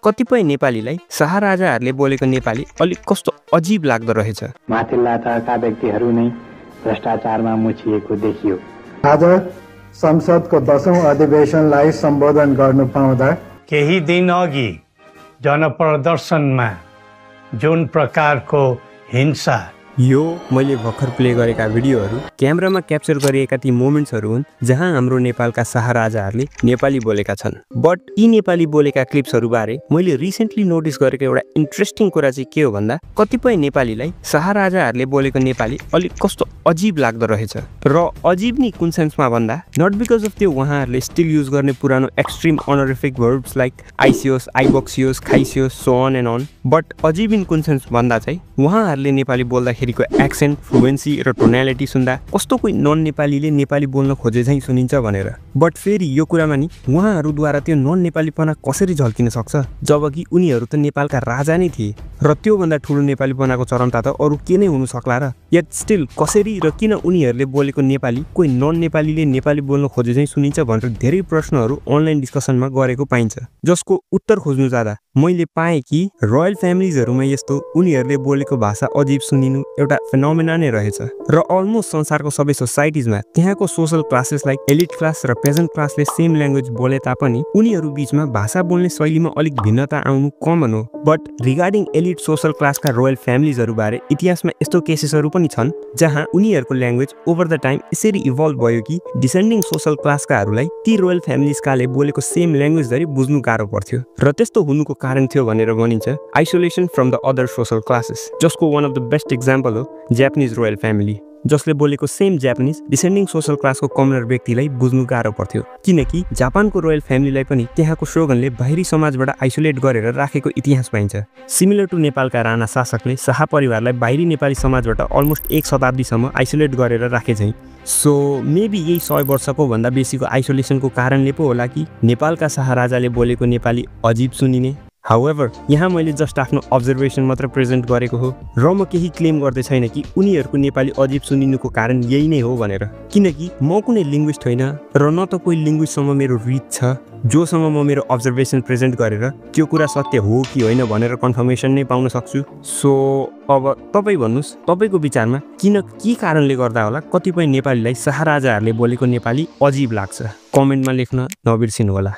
कतिपय नेपालीलाई शाहराजाहरूले बोलेको नेपाली अलिक कस्तो अजीब लाग्दो रहेछ। माथिल्ला तहका व्यक्तिहरू नै भ्रष्टाचारमा मुछिएको देखियो। आज संसदको 10औं अधिवेशनलाई सम्बोधन गर्नु पाउँदा केही दिन अघि जनप्रदर्शनमा जुन प्रकारको हिंसा, यो मैले भर्खर प्ले गरेका भिडियोहरू क्यामेरामा क्याप्चर गरिएका ती मोमेन्ट्सहरू हुन् जहाँ हाम्रो नेपालका शाहराजाहरूले नेपाली बोलेका छन्। बट यी नेपाली बोलेका क्लिप्सहरू बारे मैले रिसेन्टली नोटिस गरेको एउटा इन्ट्रेस्टिङ कुरा चाहिँ के हो भन्दा कतिपय नेपालीलाई शाहराजाहरूले बोलेको नेपाली अलिक कस्तो अजीब लाग्दो रहेछ। र अजीब नि कुन सेन्समा भन्दा नट बिकज अफ त्यो उहाँहरूले स्टिल युज गर्ने पुरानो एक्सट्रिम अनरिफिक वर्ब्स लाइक आइसियोस, आइबक्सियोस, खाइसियोस, so on and on, but अजीब इन कुन सेन्स भन्दा चाहिँ उहाँहरूले नेपाली बोल्दाखेरिको एक्सेन्ट, फ्लुएन्सी र टोनालिटी सुन्दा कस्तो कोही नन नेपालीले नेपाली बोल्न खोजे झैँ सुनिन्छ भनेर। बट फेरि यो कुरामा नि उहाँहरूद्वारा त्यो नन नेपालीपना कसरी झल्किन सक्छ जबकि उनीहरू त नेपालका राजा नै थिए र त्योभन्दा ठुलो नेपालीपनाको चरमता त अरू के नै हुन सक्ला र। यट स्टिल कसरी र किन उनीहरूले बोलेको नेपाली कोही नन नेपालीले नेपाली बोल्न खोजे झैँ सुनिन्छ भनेर धेरै प्रश्नहरू अनलाइन डिस्कसनमा गरेको पाइन्छ, जसको उत्तर खोज्नु जाँदा मैले पाएँ कि रोयल फ्यामिलीजहरूमा यस्तो उनीहरूले बोलेको भाषा अजीब सुनिनु एउटा फेनोमेना नै रहेछ र अलमोस्ट संसारको सबै सोसाइटिजमा त्यहाँको social classes like elite class र पेजेन्ट क्लासले सेम ल्याङ्ग्वेज बोले तापनि उनीहरू बीचमा भाषा बोल्ने शैलीमा अलिक भिन्नता आउनु कमन हो। बट रिगार्डिङ एलिट सोसल क्लासका रोयल फ्यामिलीजहरू बारे इतिहासमा यस्तो केसेसहरू पनि छन् जहाँ उनीहरूको ल्याङ्ग्वेज ओभर द टाइम यसरी इभल्भ भयो कि डिसेन्डिङ सोसल क्लासकाहरूलाई ती रोयल फ्यामिलीजकाले बोलेको सेम ल्याङ्ग्वेज धरि बुझ्नु गाह्रो पर्थ्यो र त्यस्तो हुनुको कारण थियो भनेर भनिन्छ isolation from the other social classes, जसको one of the best example हो जापानिज रोयल फ्यामिली, जसले बोलेको सेम जापानिज डिसेन्डिङ सोसल क्लासको कमनर व्यक्तिलाई बुझ्नु गाह्रो पर्थ्यो किनकि जापानको रोयल फ्यामिलीलाई पनि त्यहाँको शोगनले बाहिरी समाजबाट आइसोलेट गरेर राखेको इतिहास पाइन्छ। सिमिलर टु नेपालका राणा शासकले शाह परिवारलाई बाहिरी नेपाली समाजबाट अलमोस्ट 1 शताब्दीसम्म आइसोलेट गरेर राखे चाहिँ। सो मेबी यही 100 वर्षको भन्दा बेसीको आइसोलेसनको कारणले पो होला कि नेपालका शाहराजाले बोलेको नेपाली अजीब सुनिने। हाउएभर यहाँ मैले जस्ट आफ्नो अब्जर्भेसन मात्र प्रेजेन्ट गरेको हो र म केही क्लेम गर्दै छैन कि उनीहरूको नेपाली अजीब सुनिनुको कारण यही नै हो भनेर, किनकि म कुनै लिङ्ग्विस्ट होइन र न त कोही लिङ्ग्विस्टसँग मेरो रिच छ जोसँग म मेरो अब्जर्भेसन प्रेजेन्ट गरेर त्यो कुरा सत्य हो कि होइन भनेर कन्फर्मेसन नै पाउन सक्छु। सो अब तपाईँ भन्नुहोस् तपाईँको विचारमा किन के कारणले गर्दा होला कतिपय नेपालीलाई शाहराजाहरूले बोलेको नेपाली अजीब लाग्छ? कमेन्टमा लेख्न नबिर्सिनु होला।